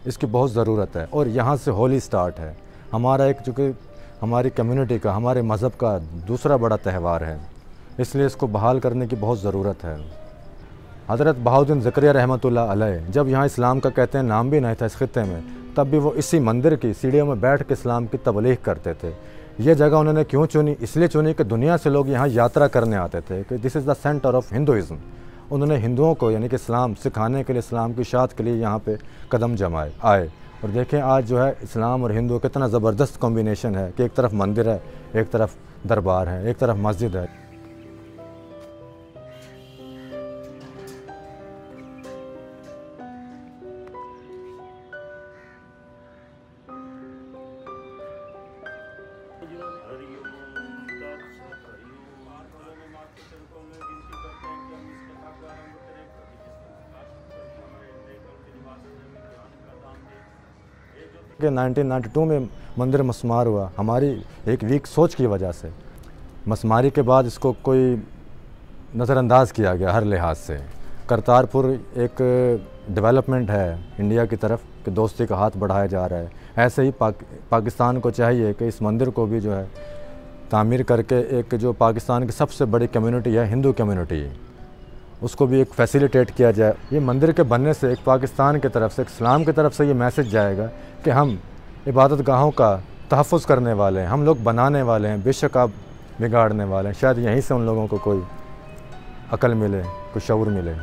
इसकी बहुत ज़रूरत है और यहाँ से होली स्टार्ट है। हमारा एक चूँकि हमारी कम्युनिटी का, हमारे मज़हब का दूसरा बड़ा त्यौहार है, इसलिए इसको बहाल करने की बहुत ज़रूरत है। हज़रत बहाउद्दीन ज़करिया रहमतुल्लाह अलैह जब यहाँ इस्लाम का कहते हैं नाम भी नहीं था इस खित्ते में, तब भी वो इसी मंदिर की सीढ़ियों में बैठ के इस्लाम की तबलीग करते थे। ये जगह उन्होंने क्यों चुनी? इसलिए चुनी कि दुनिया से लोग यहाँ यात्रा करने आते थे, कि this is the centre of Hinduism. उन्होंने हिंदुओं को यानी कि इस्लाम सिखाने के लिए, इस्लाम की इशाअत के लिए यहाँ पे कदम जमाए आए। और देखें आज जो है इस्लाम और हिंदू कितना ज़बरदस्त कॉम्बिनेशन है कि एक तरफ मंदिर है, एक तरफ दरबार है, एक तरफ मस्जिद है। कि 1992 में मंदिर मस्मार हुआ, हमारी एक वीक सोच की वजह से। मस्मारी के बाद इसको कोई नज़रअंदाज किया गया हर लिहाज से। करतारपुर एक डेवलपमेंट है इंडिया की तरफ कि दोस्ती का हाथ बढ़ाया जा रहा है। ऐसे ही पाकिस्तान को चाहिए कि इस मंदिर को भी जो है तामीर करके एक जो पाकिस्तान की सबसे बड़ी कम्युनिटी है, हिंदू कम्युनिटी, उसको भी एक फैसिलिटेट किया जाए। ये मंदिर के बनने से एक पाकिस्तान की तरफ से, एक इस्लाम की तरफ से ये मैसेज जाएगा कि हम इबादत गाहों का तहफ़्फ़ुज़ करने वाले हैं, हम लोग बनाने वाले हैं, बेशक आप बिगाड़ने वाले हैं। शायद यहीं से उन लोगों को कोई अकल मिले, कोई शऊर मिले।